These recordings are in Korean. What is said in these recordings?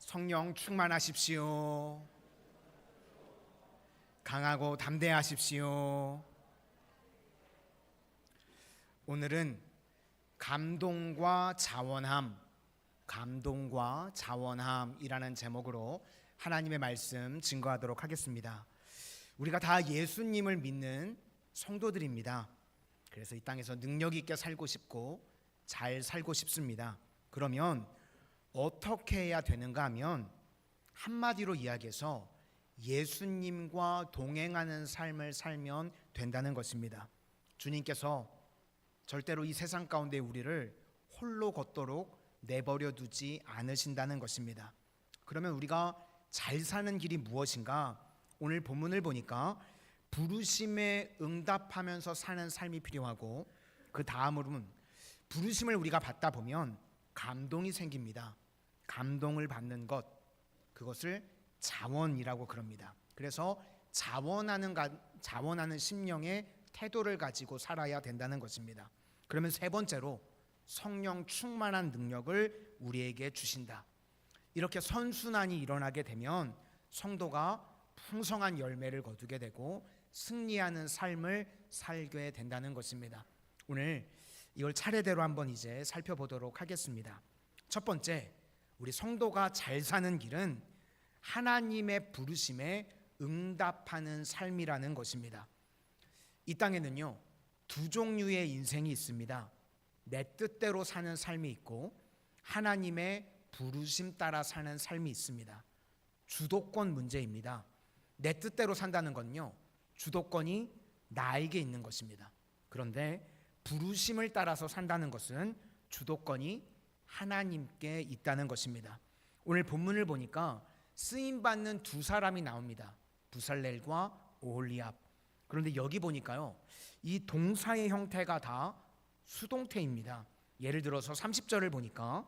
성령 충만하십시오. 강하고 담대하십시오. 오늘은 감동과 자원함이라는 제목으로 하나님의 말씀 증거하도록 하겠습니다. 우리가 다 예수님을 믿는 성도들입니다. 그래서 이 땅에서 능력 있게 살고 싶고 잘 살고 싶습니다. 그러면 어떻게 해야 되는가 하면 한마디로 이야기해서 예수님과 동행하는 삶을 살면 된다는 것입니다. 주님께서 절대로 이 세상 가운데 우리를 홀로 걷도록 내버려 두지 않으신다는 것입니다. 그러면 우리가 잘 사는 길이 무엇인가? 오늘 본문을 보니까 부르심에 응답하면서 사는 삶이 필요하고, 그 다음으로는 부르심을 우리가 받다 보면 감동이 생깁니다. 감동을 받는 것, 그것을 자원이라고 그럽니다. 그래서 자원하는 심령의 태도를 가지고 살아야 된다는 것입니다. 그러면 세 번째로 성령 충만한 능력을 우리에게 주신다. 이렇게 선순환이 일어나게 되면 성도가 풍성한 열매를 거두게 되고 승리하는 삶을 살게 된다는 것입니다. 오늘 이걸 차례대로 한번 이제 살펴보도록 하겠습니다. 첫 번째, 우리 성도가 잘 사는 길은 하나님의 부르심에 응답하는 삶이라는 것입니다. 이 땅에는요, 두 종류의 인생이 있습니다. 내 뜻대로 사는 삶이 있고 하나님의 부르심 따라 사는 삶이 있습니다. 주도권 문제입니다. 내 뜻대로 산다는 건요, 주도권이 나에게 있는 것입니다. 그런데 부르심을 따라서 산다는 것은 주도권이 하나님께 있다는 것입니다. 오늘 본문을 보니까 쓰임받는 두 사람이 나옵니다. 부살렐과 오홀리압. 그런데 여기 보니까요, 이 동사의 형태가 다 수동태입니다. 예를 들어서 30절을 보니까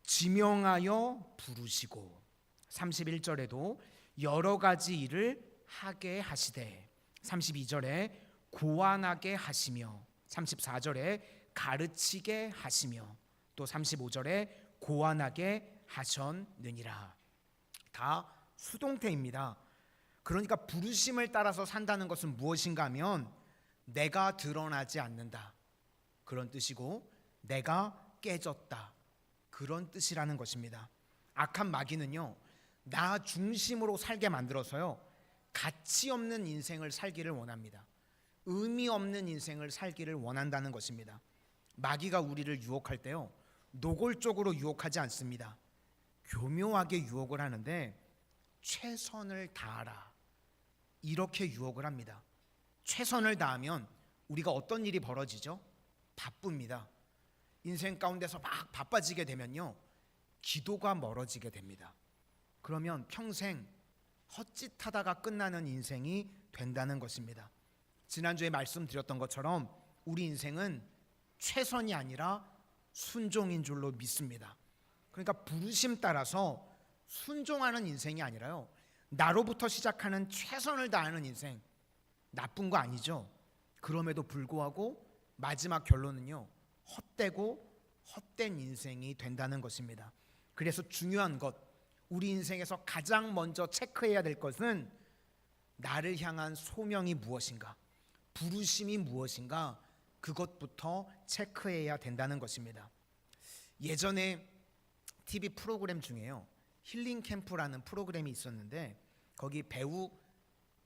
지명하여 부르시고, 31절에도 여러 가지 일을 하게 하시되, 32절에 고안하게 하시며, 34절에 가르치게 하시며, 또 35절에 고안하게 하셨느니라. 다 수동태입니다. 그러니까 부르심을 따라서 산다는 것은 무엇인가 하면 내가 드러나지 않는다, 그런 뜻이고 내가 깨졌다, 그런 뜻이라는 것입니다. 악한 마귀는요, 나 중심으로 살게 만들어서요, 가치 없는 인생을 살기를 원합니다. 의미 없는 인생을 살기를 원한다는 것입니다. 마귀가 우리를 유혹할 때요, 노골적으로 유혹하지 않습니다. 교묘하게 유혹을 하는데 최선을 다하라, 이렇게 유혹을 합니다. 최선을 다하면 우리가 어떤 일이 벌어지죠? 바쁩니다. 인생 가운데서 막 바빠지게 되면요, 기도가 멀어지게 됩니다. 그러면 평생 헛짓하다가 끝나는 인생이 된다는 것입니다. 지난주에 말씀드렸던 것처럼 우리 인생은 최선이 아니라 순종인 줄로 믿습니다. 그러니까 부르심 따라서 순종하는 인생이 아니라요, 나로부터 시작하는 최선을 다하는 인생, 나쁜 거 아니죠. 그럼에도 불구하고 마지막 결론은요, 헛된 인생이 된다는 것입니다. 그래서 중요한 것, 우리 인생에서 가장 먼저 체크해야 될 것은 나를 향한 소명이 무엇인가, 부르심이 무엇인가, 그것부터 체크해야 된다는 것입니다. 예전에 TV 프로그램 중에요, 힐링 캠프라는 프로그램이 있었는데 거기 배우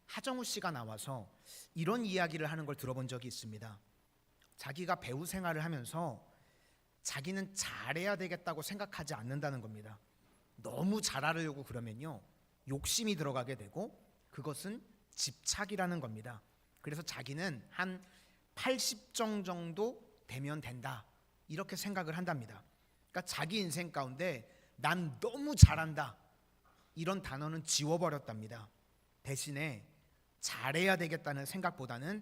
하정우 씨가 나와서 이런 이야기를 하는 걸 들어본 적이 있습니다. 자기가 배우 생활을 하면서 자기는 잘해야 되겠다고 생각하지 않는다는 겁니다. 너무 잘하려고 그러면요, 욕심이 들어가게 되고 그것은 집착이라는 겁니다. 그래서 자기는 한 80점 정도 되면 된다, 이렇게 생각을 한답니다. 그러니까 자기 인생 가운데 난 너무 잘한다, 이런 단어는 지워버렸답니다. 대신에 잘해야 되겠다는 생각보다는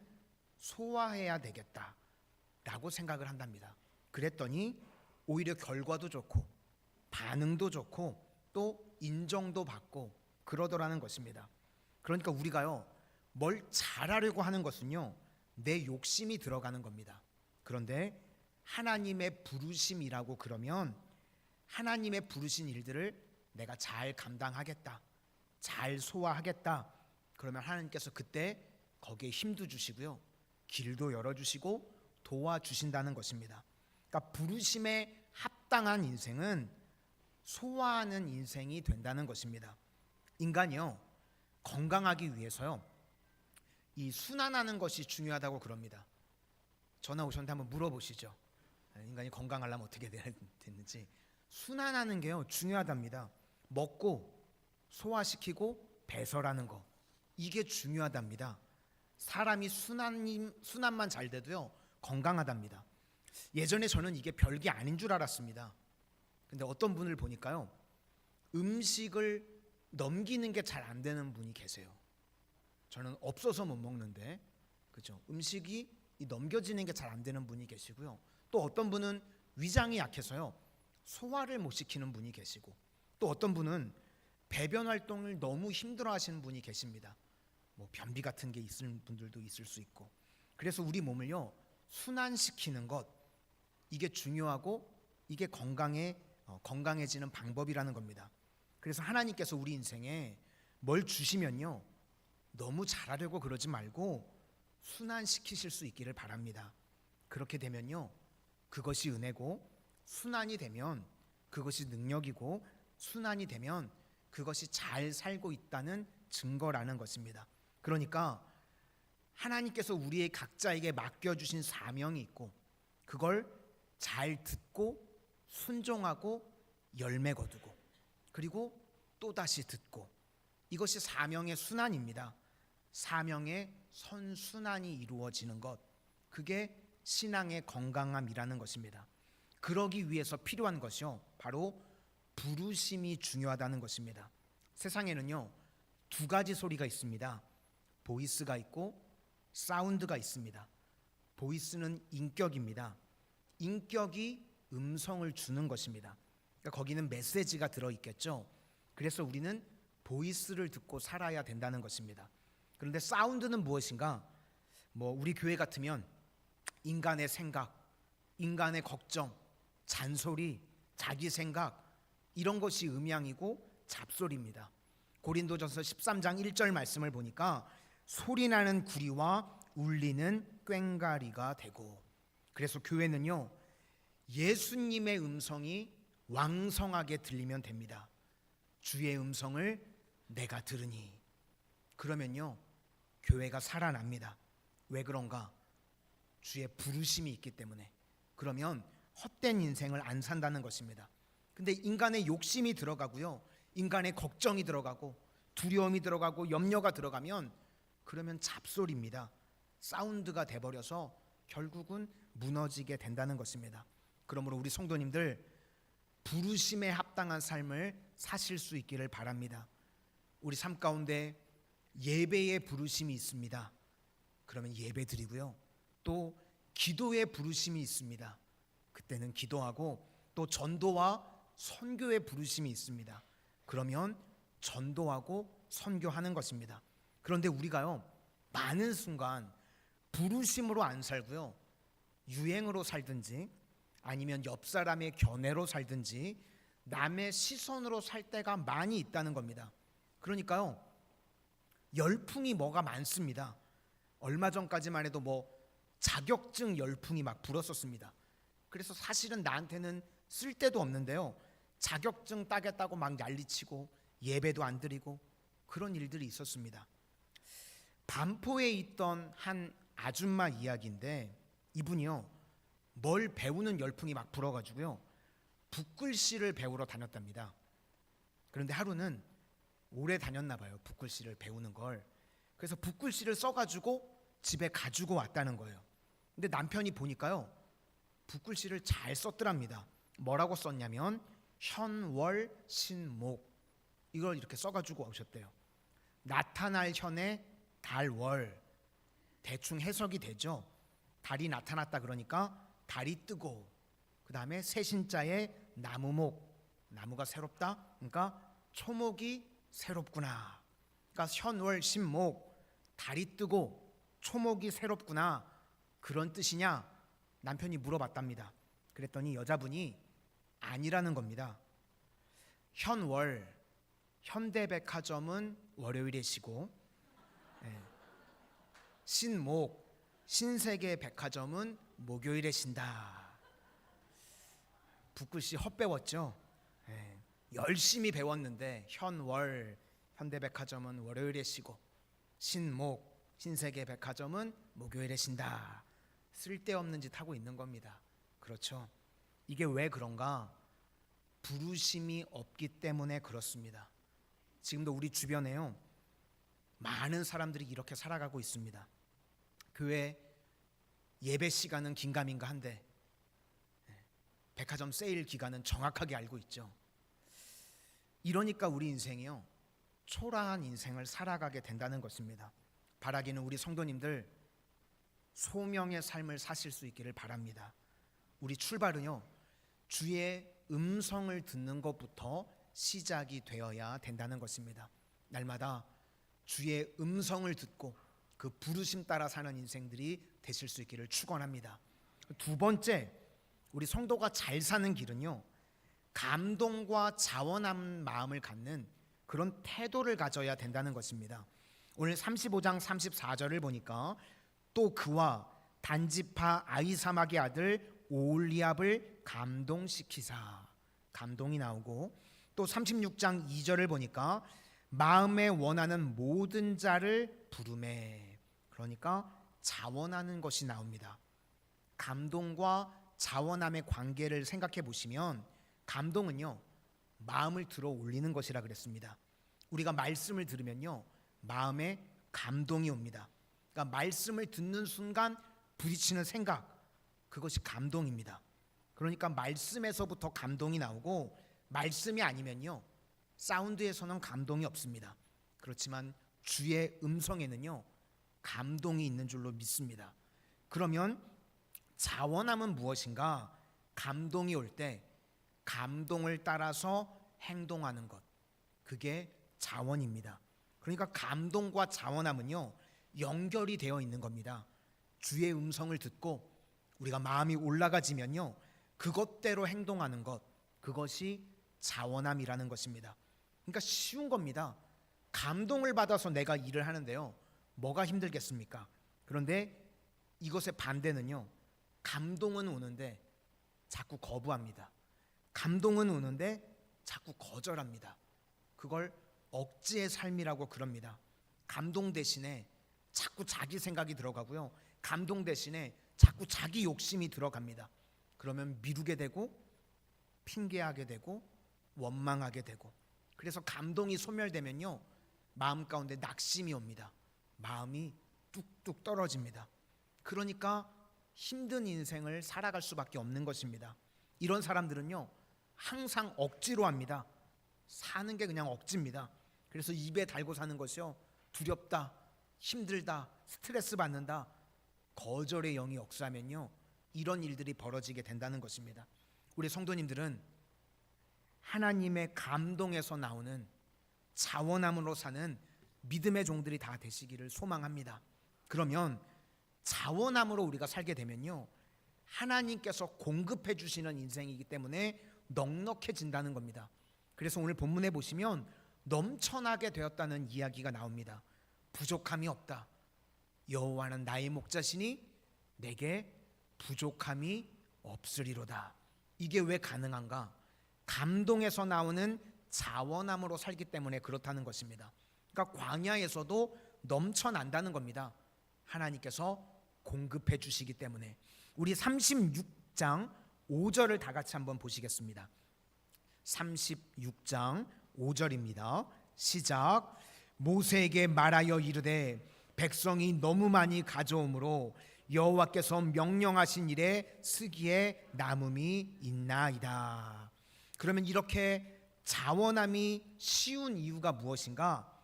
소화해야 되겠다라고 생각을 한답니다. 그랬더니 오히려 결과도 좋고 반응도 좋고 또 인정도 받고 그러더라는 것입니다. 그러니까 우리가요, 뭘 잘하려고 하는 것은요, 내 욕심이 들어가는 겁니다. 그런데 하나님의 부르심이라고 그러면 하나님의 부르신 일들을 내가 잘 감당하겠다, 잘 소화하겠다, 그러면 하나님께서 그때 거기에 힘도 주시고요, 길도 열어주시고 도와주신다는 것입니다. 그러니까 부르심에 합당한 인생은 소화하는 인생이 된다는 것입니다. 인간이요, 건강하기 위해서요, 이 순환하는 것이 중요하다고 그럽니다. 전화 오셨는데 한번 물어보시죠. 인간이 건강하려면 어떻게 됐는지. 순환하는 게요 중요하답니다. 먹고 소화시키고 배설하는 거, 이게 중요하답니다. 사람이 순환만 잘 돼도요 건강하답니다. 예전에 저는 이게 별게 아닌 줄 알았습니다. 근데 어떤 분을 보니까요, 음식을 넘기는 게 잘 안 되는 분이 계세요. 저는 없어서 못 먹는데, 그죠? 음식이 넘겨지는 게 잘 안 되는 분이 계시고요. 또 어떤 분은 위장이 약해서요 소화를 못 시키는 분이 계시고, 또 어떤 분은 배변 활동을 너무 힘들어하시는 분이 계십니다. 뭐 변비 같은 게 있을 분들도 있을 수 있고. 그래서 우리 몸을요 순환시키는 것, 이게 중요하고 이게 건강해지는 방법이라는 겁니다. 그래서 하나님께서 우리 인생에 뭘 주시면요 너무 잘하려고 그러지 말고 순환시키실 수 있기를 바랍니다. 그렇게 되면요 그것이 은혜고, 순환이 되면 그것이 능력이고, 순환이 되면 그것이 잘 살고 있다는 증거라는 것입니다. 그러니까 하나님께서 우리의 각자에게 맡겨주신 사명이 있고, 그걸 잘 듣고 순종하고 열매 거두고, 그리고 또다시 듣고, 이것이 사명의 순환입니다. 사명의 선순환이 이루어지는 것, 그게 신앙의 건강함이라는 것입니다. 그러기 위해서 필요한 것이요 바로 부르심이 중요하다는 것입니다. 세상에는요 두 가지 소리가 있습니다. 보이스가 있고 사운드가 있습니다. 보이스는 인격입니다. 인격이 음성을 주는 것입니다. 그러니까 거기는 메시지가 들어있겠죠. 그래서 우리는 보이스를 듣고 살아야 된다는 것입니다. 그런데 사운드는 무엇인가? 우리 교회 같으면 인간의 생각, 인간의 걱정, 잔소리, 자기 생각, 이런 것이 음향이고 잡소리입니다. 고린도전서 13장 1절 말씀을 보니까 소리나는 구리와 울리는 꽹과리가 되고, 그래서 교회는요 예수님의 음성이 왕성하게 들리면 됩니다. 주의 음성을 내가 들으니, 그러면요 교회가 살아납니다. 왜 그런가? 주의 부르심이 있기 때문에. 그러면 헛된 인생을 안 산다는 것입니다. 근데 인간의 욕심이 들어가고요, 인간의 걱정이 들어가고, 두려움이 들어가고, 염려가 들어가면 그러면 잡소리입니다. 사운드가 돼버려서 결국은 무너지게 된다는 것입니다. 그러므로 우리 성도님들 부르심에 합당한 삶을 사실 수 있기를 바랍니다. 우리 삶 가운데 예배의 부르심이 있습니다. 그러면 예배 드리고요, 또 기도의 부르심이 있습니다. 그때는 기도하고, 또 전도와 선교의 부르심이 있습니다. 그러면 전도하고 선교하는 것입니다. 그런데 우리가요 많은 순간 부르심으로 안 살고요 유행으로 살든지, 아니면 옆 사람의 견해로 살든지, 남의 시선으로 살 때가 많이 있다는 겁니다. 그러니까요 열풍이 뭐가 많습니다. 얼마 전까지만 해도 자격증 열풍이 막 불었었습니다. 그래서 사실은 나한테는 쓸데도 없는데요 자격증 따겠다고 막 난리치고 예배도 안 드리고 그런 일들이 있었습니다. 반포에 있던 한 아줌마 이야기인데, 이분이요 뭘 배우는 열풍이 막 불어가지고요 붓글씨를 배우러 다녔답니다. 그런데 하루는 오래 다녔나 봐요, 붓글씨를 배우는 걸. 그래서 붓글씨를 써가지고 집에 가지고 왔다는 거예요. 근데 남편이 보니까요 붓글씨를 잘 썼더랍니다. 뭐라고 썼냐면 현월신목, 이걸 이렇게 써가지고 오셨대요. 나타날 현에 달월, 대충 해석이 되죠. 달이 나타났다 그러니까 달이 뜨고, 그 다음에 새신자에 나무목, 나무가 새롭다, 그러니까 초목이 새롭구나. 그러니까 현월신목, 달이 뜨고 초목이 새롭구나, 그런 뜻이냐? 남편이 물어봤답니다. 그랬더니 여자분이 아니라는 겁니다. 현월, 현대백화점은 월요일에 쉬고, 신목, 신세계백화점은 목요일에 쉰다. 붓글씨 헛배웠죠. 열심히 배웠는데 현월, 현대백화점은 월요일에 쉬고, 신목, 신세계백화점은 목요일에 쉰다. 쓸데없는 짓 하고 있는 겁니다. 그렇죠? 이게 왜 그런가? 부르심이 없기 때문에 그렇습니다. 지금도 우리 주변에요, 많은 사람들이 이렇게 살아가고 있습니다. 교회 예배 시간은 긴가민가 한데 백화점 세일 기간은 정확하게 알고 있죠. 이러니까 우리 인생이요, 초라한 인생을 살아가게 된다는 것입니다. 바라기는 우리 성도님들 소명의 삶을 사실 수 있기를 바랍니다. 우리 출발은요, 주의 음성을 듣는 것부터 시작이 되어야 된다는 것입니다. 날마다 주의 음성을 듣고 그 부르심 따라 사는 인생들이 되실 수 있기를 축원합니다. 두 번째, 우리 성도가 잘 사는 길은요, 감동과 자원한 마음을 갖는 그런 태도를 가져야 된다는 것입니다. 오늘 35장 34절을 보니까 또 그와 단지파 아히사막의 아들 오홀리압을 감동시키사, 감동이 나오고, 또 36장 2절을 보니까 마음에 원하는 모든 자를 부르매, 그러니까 자원하는 것이 나옵니다. 감동과 자원함의 관계를 생각해 보시면 감동은요, 마음을 들어 올리는 것이라 그랬습니다. 우리가 말씀을 들으면요, 마음에 감동이 옵니다. 그러니까 말씀을 듣는 순간 부딪히는 생각, 그것이 감동입니다. 그러니까 말씀에서부터 감동이 나오고, 말씀이 아니면요, 사운드에서는 감동이 없습니다. 그렇지만 주의 음성에는요, 감동이 있는 줄로 믿습니다. 그러면 자원함은 무엇인가? 감동이 올 때 감동을 따라서 행동하는 것, 그게 자원입니다. 그러니까 감동과 자원함은요, 연결이 되어 있는 겁니다. 주의 음성을 듣고 우리가 마음이 올라가지면요, 그것대로 행동하는 것, 그것이 자원함이라는 것입니다. 그러니까 쉬운 겁니다. 감동을 받아서 내가 일을 하는데요, 뭐가 힘들겠습니까? 그런데 이것의 반대는요, 감동은 오는데 자꾸 거부합니다. 감동은 오는데 자꾸 거절합니다. 그걸 억지의 삶이라고 그럽니다. 감동 대신에 자꾸 자기 생각이 들어가고요, 감동 대신에 자꾸 자기 욕심이 들어갑니다. 그러면 미루게 되고 핑계하게 되고 원망하게 되고, 그래서 감동이 소멸되면요, 마음 가운데 낙심이 옵니다. 마음이 뚝뚝 떨어집니다. 그러니까 힘든 인생을 살아갈 수밖에 없는 것입니다. 이런 사람들은요, 항상 억지로 합니다. 사는 게 그냥 억지입니다. 그래서 입에 달고 사는 것이요, 두렵다, 힘들다, 스트레스 받는다, 거절의 영이 역사하면요, 이런 일들이 벌어지게 된다는 것입니다. 우리 성도님들은 하나님의 감동에서 나오는 자원함으로 사는 믿음의 종들이 다 되시기를 소망합니다. 그러면 자원함으로 우리가 살게 되면요, 하나님께서 공급해 주시는 인생이기 때문에 넉넉해진다는 겁니다. 그래서 오늘 본문에 보시면 넘쳐나게 되었다는 이야기가 나옵니다. 부족함이 없다. 여호와는 나의 목자시니 내게 부족함이 없으리로다. 이게 왜 가능한가? 감동에서 나오는 자원함으로 살기 때문에 그렇다는 것입니다. 그러니까 광야에서도 넘쳐난다는 겁니다. 하나님께서 공급해 주시기 때문에. 우리 36장 5절을 다 같이 한번 보시겠습니다. 36장 5절입니다. 시작. 모세에게 말하여 이르되 백성이 너무 많이 가져오므로 여호와께서 명령하신 일에 쓰기에 남음이 있나이다. 그러면 이렇게 자원함이 쉬운 이유가 무엇인가?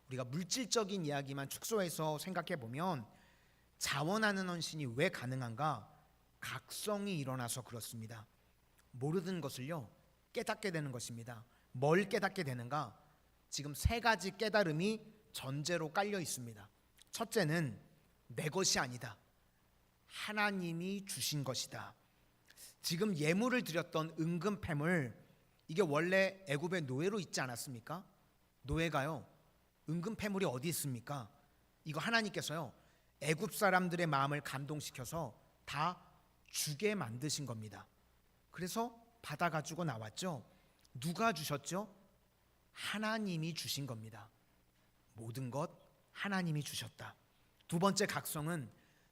우리가 물질적인 이야기만 축소해서 생각해 보면 자원하는 헌신이 왜 가능한가? 각성이 일어나서 그렇습니다. 모르는 것을요, 깨닫게 되는 것입니다. 뭘 깨닫게 되는가? 지금 세 가지 깨달음이 전제로 깔려 있습니다. 첫째는 내 것이 아니다. 하나님이 주신 것이다. 지금 예물을 드렸던 은금패물, 이게 원래 애굽의 노예로 있지 않았습니까? 노예가요, 은근 패물이 어디 있습니까? 이거 하나님께서요, 애굽 사람들의 마음을 감동시켜서 다 주게 만드신 겁니다. 그래서 받아가지고 나왔죠. 누가 주셨죠? 하나님이 주신 겁니다. 모든 것 하나님이 주셨다. 두 번째 각성은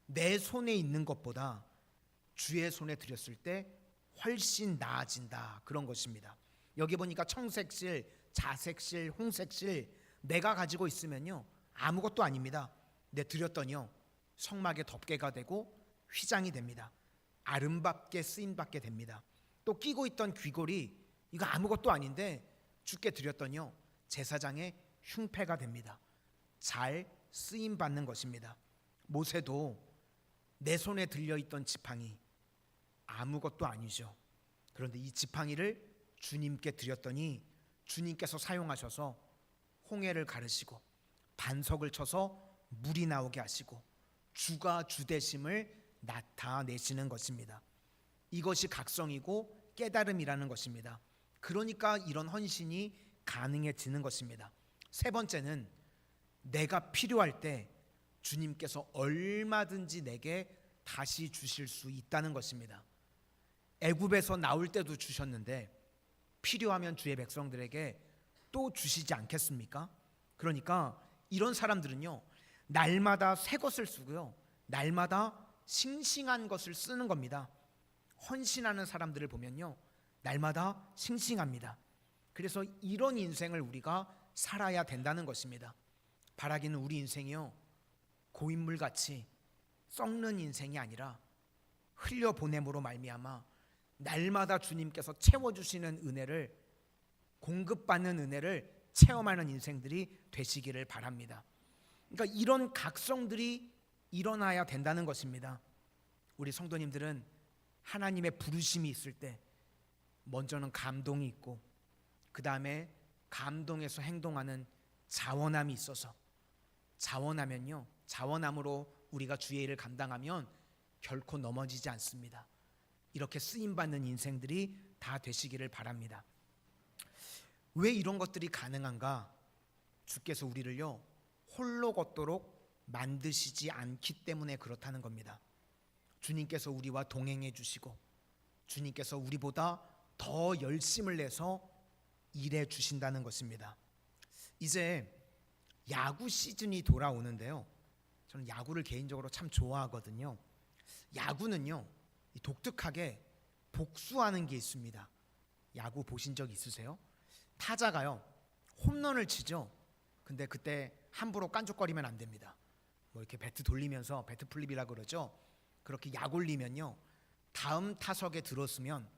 내 손에 있는 것보다 주의 손에 드렸을 때 훨씬 나아진다, 그런 것입니다. 여기 보니까 청색실, 자색실, 홍색실 내가 가지고 있으면요 아무것도 아닙니다. 내 드렸더니요 성막의 덮개가 되고 휘장이 됩니다. 아름답게 쓰임받게 됩니다. 또 끼고 있던 귀걸이, 이거 아무것도 아닌데 주께 드렸더니요 제사장의 흉패가 됩니다. 잘 쓰임받는 것입니다. 모세도 내 손에 들려있던 지팡이 아무것도 아니죠. 그런데 이 지팡이를 주님께 드렸더니 주님께서 사용하셔서 홍해를 가르시고 반석을 쳐서 물이 나오게 하시고 주가 주되심을 나타내시는 것입니다. 이것이 각성이고 깨달음이라는 것입니다. 그러니까 이런 헌신이 가능해지는 것입니다. 세 번째는 내가 필요할 때 주님께서 얼마든지 내게 다시 주실 수 있다는 것입니다. 애굽에서 나올 때도 주셨는데 필요하면 주의 백성들에게 또 주시지 않겠습니까? 그러니까 이런 사람들은요 날마다 새 것을 쓰고요 날마다 싱싱한 것을 쓰는 겁니다. 헌신하는 사람들을 보면요 날마다 싱싱합니다. 그래서 이런 인생을 우리가 살아야 된다는 것입니다. 바라기는 우리 인생이요 고인물같이 썩는 인생이 아니라 흘려보냄으로 말미암아 날마다 주님께서 채워주시는 은혜를, 공급받는 은혜를 체험하는 인생들이 되시기를 바랍니다. 그러니까 이런 각성들이 일어나야 된다는 것입니다. 우리 성도님들은 하나님의 부르심이 있을 때 먼저는 감동이 있고 그 다음에 감동에서 행동하는 자원함이 있어서, 자원하면요 자원함으로 우리가 주의 일을 감당하면 결코 넘어지지 않습니다. 이렇게 쓰임받는 인생들이 다 되시기를 바랍니다. 왜 이런 것들이 가능한가? 주께서 우리를요 홀로 걷도록 만드시지 않기 때문에 그렇다는 겁니다. 주님께서 우리와 동행해 주시고 주님께서 우리보다 더 열심을 내서 일해 주신다는 것입니다. 이제 야구 시즌이 돌아오는데요 저는 야구를 개인적으로 참 좋아하거든요. 야구는요 독특하게 복수하는 게 있습니다. 야구 보신 적 있으세요? 타자가요 홈런을 치죠. 근데 그때 함부로 깐족거리면 안 됩니다. 뭐 이렇게 배트 돌리면서 배트 플립이라고 그러죠. 그렇게 약 올리면요 다음 타석에 들었으면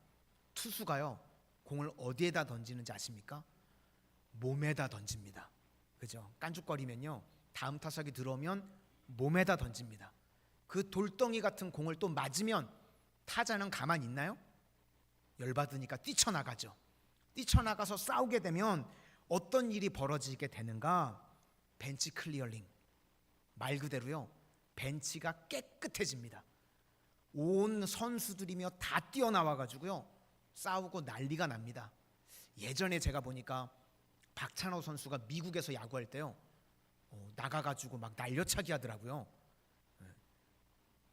투수가요 공을 어디에다 던지는지 아십니까? 몸에다 던집니다. 그죠? 깐죽거리면요 다음 타석이 들어오면 몸에다 던집니다. 그 돌덩이 같은 공을 또 맞으면 타자는 가만히 있나요? 열받으니까 뛰쳐나가죠. 뛰쳐나가서 싸우게 되면 어떤 일이 벌어지게 되는가? 벤치 클리어링, 말 그대로요 벤치가 깨끗해집니다. 온 선수들이며 다 뛰어나와가지고요 싸우고 난리가 납니다. 예전에 제가 보니까 박찬호 선수가 미국에서 야구할 때요 나가가지고 막 날려차기 하더라고요.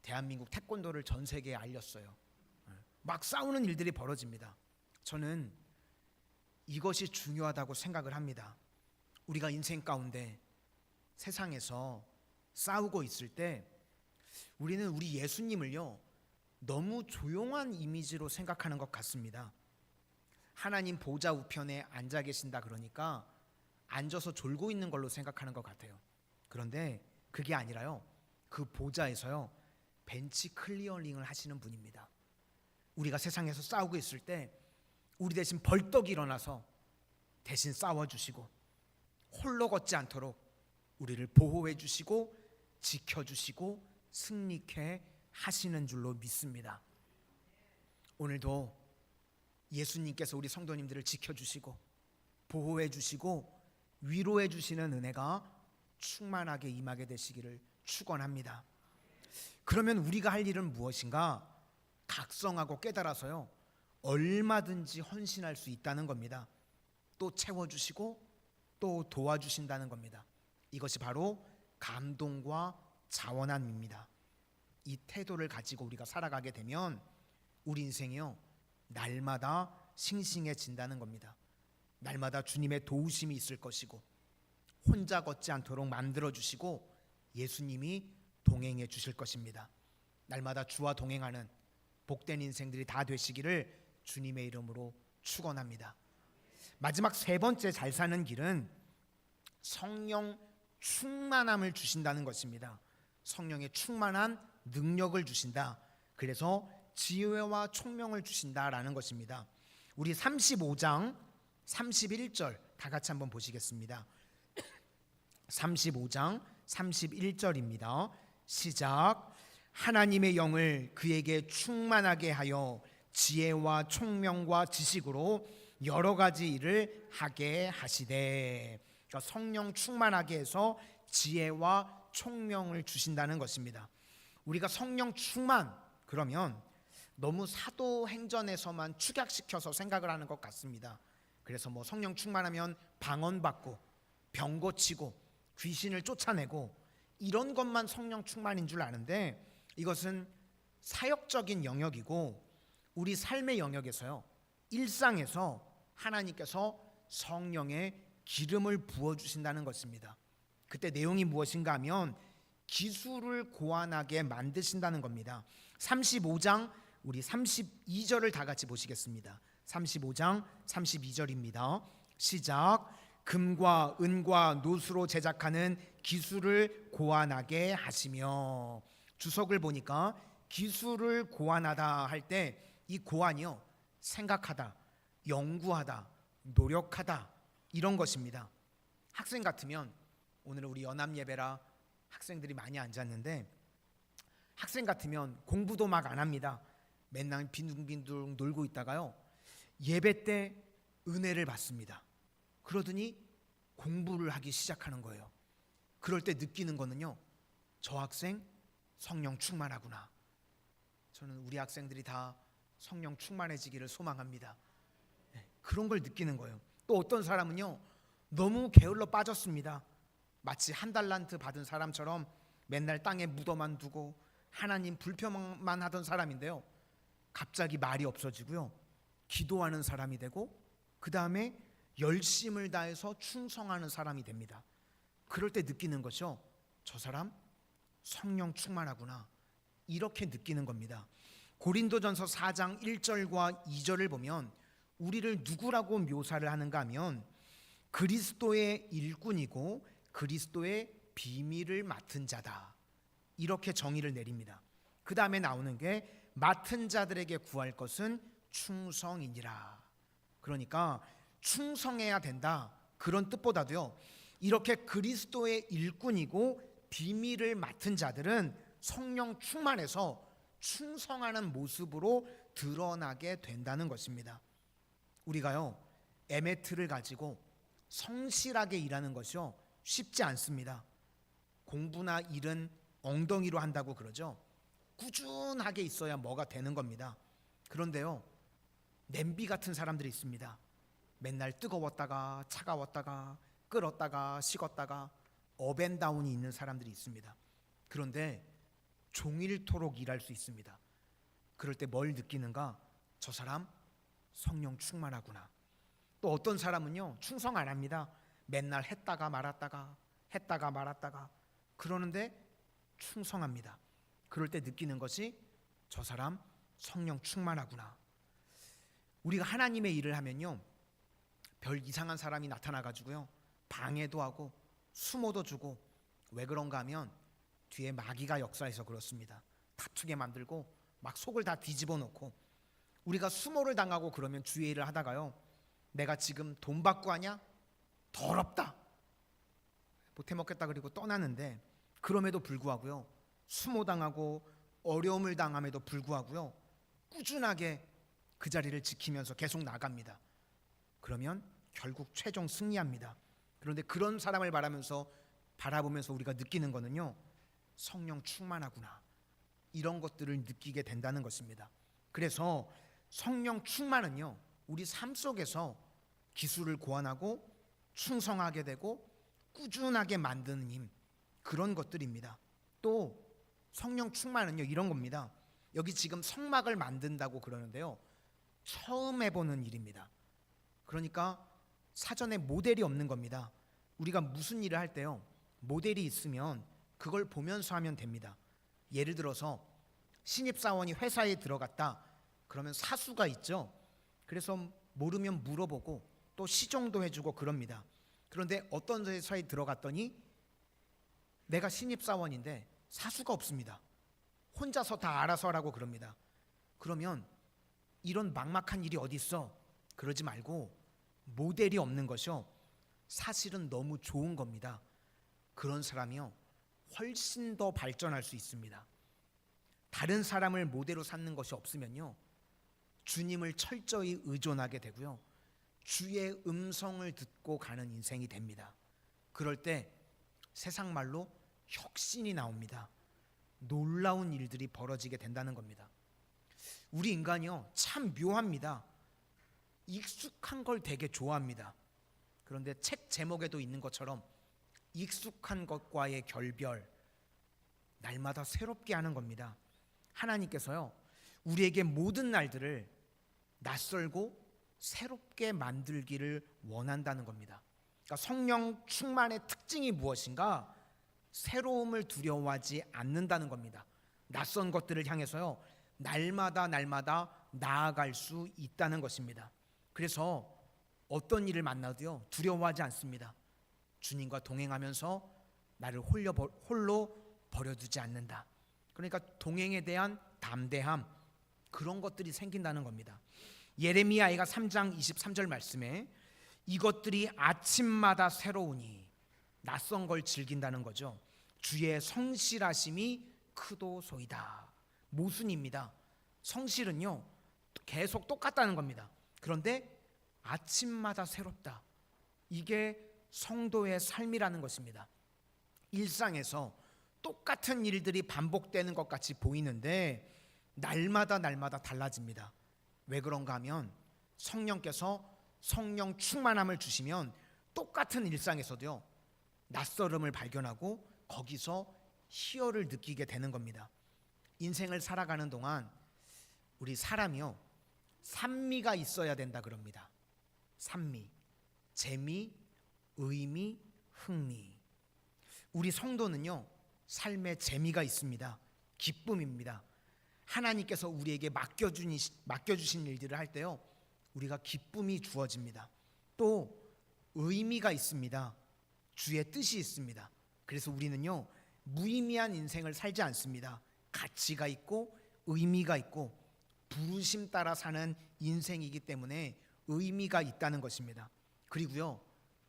대한민국 태권도를 전 세계에 알렸어요. 막 싸우는 일들이 벌어집니다. 저는 이것이 중요하다고 생각을 합니다. 우리가 인생 가운데 세상에서 싸우고 있을 때 우리는 우리 예수님을요 너무 조용한 이미지로 생각하는 것 같습니다. 하나님 보좌 우편에 앉아 계신다 그러니까 앉아서 졸고 있는 걸로 생각하는 것 같아요. 그런데 그게 아니라요 그 보좌에서요 벤치 클리어링을 하시는 분입니다. 우리가 세상에서 싸우고 있을 때 우리 대신 벌떡 일어나서 대신 싸워주시고 홀로 걷지 않도록 우리를 보호해 주시고 지켜주시고 승리케 하시는 줄로 믿습니다. 오늘도 예수님께서 우리 성도님들을 지켜주시고 보호해 주시고 위로해 주시는 은혜가 충만하게 임하게 되시기를 축원합니다. 그러면 우리가 할 일은 무엇인가? 각성하고 깨달아서요 얼마든지 헌신할 수 있다는 겁니다. 또 채워주시고 또 도와주신다는 겁니다. 이것이 바로 감동과 자원함입니다. 이 태도를 가지고 우리가 살아가게 되면 우리 인생이요, 날마다 싱싱해진다는 겁니다. 날마다 주님의 도우심이 있을 것이고 혼자 걷지 않도록 만들어주시고 예수님이 동행해 주실 것입니다. 날마다 주와 동행하는 복된 인생들이 다 되시기를 주님의 이름으로 축원합니다. 마지막 세 번째 잘 사는 길은 성령 충만함을 주신다는 것입니다. 성령의 충만한 능력을 주신다. 그래서 지혜와 총명을 주신다라는 것입니다. 우리 35장 31절 다 같이 한번 보시겠습니다. 35장 31절입니다. 시작. 하나님의 영을 그에게 충만하게 하여 지혜와 총명과 지식으로 여러 가지 일을 하게 하시되. 그러니까 성령 충만하게 해서 지혜와 총명을 주신다는 것입니다. 우리가 성령 충만 그러면 너무 사도행전에서만 축약시켜서 생각을 하는 것 같습니다. 그래서 뭐 성령 충만하면 방언받고 병 고치고 귀신을 쫓아내고 이런 것만 성령 충만인 줄 아는데 이것은 사역적인 영역이고 우리 삶의 영역에서요, 일상에서 하나님께서 성령의 기름을 부어주신다는 것입니다. 그때 내용이 무엇인가 하면 기술을 고안하게 만드신다는 겁니다. 35장 우리 32절을 다 같이 보시겠습니다. 35장 32절입니다. 시작. 금과 은과 노수로 제작하는 기술을 고안하게 하시며. 주석을 보니까 기술을 고안하다 할 때 이 고안이요, 생각하다, 연구하다, 노력하다 이런 것입니다. 학생 같으면 오늘은 우리 연합예배라 학생들이 많이 앉았는데 학생 같으면 공부도 막 안 합니다. 맨날 빈둥빈둥 놀고 있다가요, 예배 때 은혜를 받습니다. 그러더니 공부를 하기 시작하는 거예요. 그럴 때 느끼는 거는요, 저 학생 성령 충만하구나. 저는 우리 학생들이 다 성령 충만해지기를 소망합니다. 그런 걸 느끼는 거예요. 또 어떤 사람은요, 너무 게을러 빠졌습니다. 마치 한 달란트 받은 사람처럼 맨날 땅에 묻어만 두고 하나님 불평만 하던 사람인데요, 갑자기 말이 없어지고요, 기도하는 사람이 되고 그 다음에 열심을 다해서 충성하는 사람이 됩니다. 그럴 때 느끼는 것이요, 저 사람 성령 충만하구나, 이렇게 느끼는 겁니다. 고린도전서 4장 1절과 2절을 보면 우리를 누구라고 묘사를 하는가 하면 그리스도의 일꾼이고 그리스도의 비밀을 맡은 자다, 이렇게 정의를 내립니다. 그 다음에 나오는 게 맡은 자들에게 구할 것은 충성이니라. 그러니까 충성해야 된다, 그런 뜻보다도요, 이렇게 그리스도의 일꾼이고 비밀을 맡은 자들은 성령 충만해서 충성하는 모습으로 드러나게 된다는 것입니다. 우리가요, 에메트를 가지고 성실하게 일하는 것이요, 쉽지 않습니다. 공부나 일은 엉덩이로 한다고 그러죠. 꾸준하게 있어야 뭐가 되는 겁니다. 그런데요, 냄비 같은 사람들이 있습니다. 맨날 뜨거웠다가 차가웠다가 끓었다가 식었다가 업앤다운이 있는 사람들이 있습니다. 그런데 종일토록 일할 수 있습니다. 그럴 때 뭘 느끼는가? 저 사람 성령 충만하구나. 또 어떤 사람은요, 충성 안 합니다. 맨날 했다가 말았다가 그러는데 충성합니다. 그럴 때 느끼는 것이 저 사람 성령 충만하구나. 우리가 하나님의 일을 하면요, 별 이상한 사람이 나타나가지고요, 방해도 하고 수모도 주고, 왜 그런가 하면 뒤에 마귀가 역사해서 그렇습니다. 다투게 만들고 막 속을 다 뒤집어 놓고, 우리가 수모를 당하고 그러면 주의 일을 하다가요, 내가 지금 돈 받고 하냐? 더럽다, 못해 먹겠다 그리고 떠나는데, 그럼에도 불구하고요, 수모당하고 어려움을 당함에도 불구하고요, 꾸준하게 그 자리를 지키면서 계속 나갑니다. 그러면 결국 최종 승리합니다. 그런데 그런 사람을 바라보면서 우리가 느끼는 거는요, 성령 충만하구나, 이런 것들을 느끼게 된다는 것입니다. 그래서 성령 충만은요, 우리 삶 속에서 기술을 고안하고 충성하게 되고 꾸준하게 만드는 힘, 그런 것들입니다. 또 성령 충만은요, 이런 겁니다. 여기 지금 성막을 만든다고 그러는데요, 처음 해보는 일입니다. 그러니까 사전에 모델이 없는 겁니다. 우리가 무슨 일을 할 때요, 모델이 있으면 그걸 보면서 하면 됩니다. 예를 들어서 신입사원이 회사에 들어갔다 그러면 사수가 있죠. 그래서 모르면 물어보고 또 시정도 해주고 그럽니다. 그런데 어떤 회사에 들어갔더니 내가 신입사원인데 사수가 없습니다. 혼자서 다 알아서 하라고 그럽니다. 그러면 이런 막막한 일이 어디 있어? 그러지 말고 모델이 없는 것이요, 사실은 너무 좋은 겁니다. 그런 사람이요, 훨씬 더 발전할 수 있습니다. 다른 사람을 모델로 삼는 것이 없으면요, 주님을 철저히 의존하게 되고요, 주의 음성을 듣고 가는 인생이 됩니다. 그럴 때 세상 말로 혁신이 나옵니다. 놀라운 일들이 벌어지게 된다는 겁니다. 우리 인간이요, 참 묘합니다. 익숙한 걸 되게 좋아합니다. 그런데 책 제목에도 있는 것처럼 익숙한 것과의 결별, 날마다 새롭게 하는 겁니다. 하나님께서요, 우리에게 모든 날들을 낯설고 새롭게 만들기를 원한다는 겁니다. 그러니까 성령 충만의 특징이 무엇인가? 새로움을 두려워하지 않는다는 겁니다. 낯선 것들을 향해서요, 날마다 나아갈 수 있다는 것입니다. 그래서 어떤 일을 만나도요, 두려워하지 않습니다. 주님과 동행하면서 나를 홀로 버려두지 않는다. 그러니까 동행에 대한 담대함, 그런 것들이 생긴다는 겁니다. 예레미야가 3장 23절 말씀에 이것들이 아침마다 새로우니, 낯선 걸 즐긴다는 거죠. 주의 성실하심이 크도소이다. 모순입니다. 성실은요, 계속 똑같다는 겁니다. 그런데 아침마다 새롭다. 이게 성도의 삶이라는 것입니다. 일상에서 똑같은 일들이 반복되는 것 같이 보이는데 날마다 달라집니다. 왜 그런가 하면 성령께서 성령 충만함을 주시면 똑같은 일상에서도요, 낯설음을 발견하고 거기서 희열을 느끼게 되는 겁니다. 인생을 살아가는 동안 우리 사람이요, 산미가 있어야 된다 그럽니다. 산미, 재미, 의미, 흥미. 우리 성도는요, 삶에 재미가 있습니다. 기쁨입니다. 하나님께서 우리에게 맡겨주신 일들을 할 때요, 우리가 기쁨이 주어집니다. 또 의미가 있습니다. 주의 뜻이 있습니다. 그래서 우리는요, 무의미한 인생을 살지 않습니다. 가치가 있고 의미가 있고 부르심 따라 사는 인생이기 때문에 의미가 있다는 것입니다. 그리고요,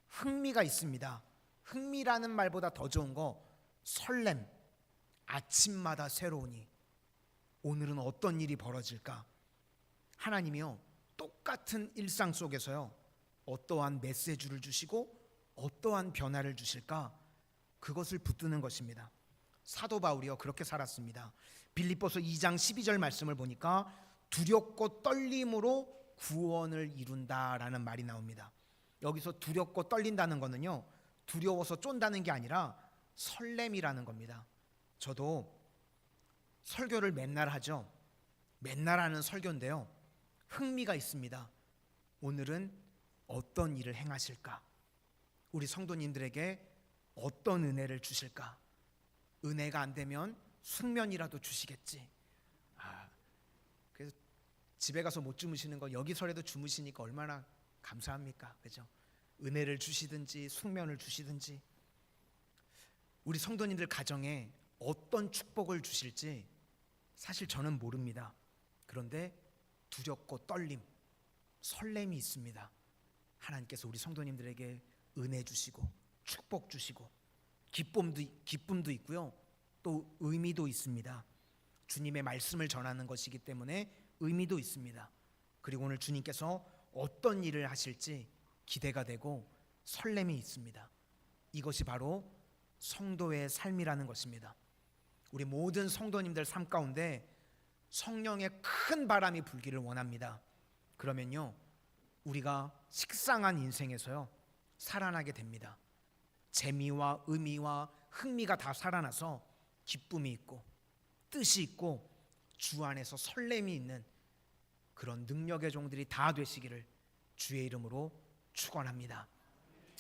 흥미가 있습니다. 흥미라는 말보다 더 좋은 거 설렘, 아침마다 새로우니 오늘은 어떤 일이 벌어질까? 하나님이요, 똑같은 일상 속에서요, 어떠한 메시지를 주시고 어떠한 변화를 주실까? 그것을 붙드는 것입니다. 사도 바울이요, 그렇게 살았습니다. 빌립보서 2장 12절 말씀을 보니까 두렵고 떨림으로 구원을 이룬다라는 말이 나옵니다. 여기서 두렵고 떨린다는 거는요, 두려워서 쫀다는 게 아니라 설렘이라는 겁니다. 저도 설교를 맨날 하죠. 맨날 하는 설교인데요, 흥미가 있습니다. 오늘은 어떤 일을 행하실까? 우리 성도님들에게 어떤 은혜를 주실까? 은혜가 안 되면 숙면이라도 주시겠지. 그래서 집에 가서 못 주무시는 거 여기서라도 주무시니까 얼마나 감사합니까? 그죠? 은혜를 주시든지 숙면을 주시든지. 우리 성도님들 가정에 어떤 축복을 주실지 사실 저는 모릅니다. 그런데 두렵고 떨림, 설렘이 있습니다. 하나님께서 우리 성도님들에게 은혜 주시고 축복 주시고 기쁨도 있고요, 또 의미도 있습니다. 주님의 말씀을 전하는 것이기 때문에 의미도 있습니다. 그리고 오늘 주님께서 어떤 일을 하실지 기대가 되고 설렘이 있습니다. 이것이 바로 성도의 삶이라는 것입니다. 우리 모든 성도님들 삶 가운데 성령의 큰 바람이 불기를 원합니다. 그러면요, 우리가 식상한 인생에서요 살아나게 됩니다. 재미와 의미와 흥미가 다 살아나서 기쁨이 있고 뜻이 있고 주 안에서 설렘이 있는 그런 능력의 종들이 다 되시기를 주의 이름으로 축원합니다.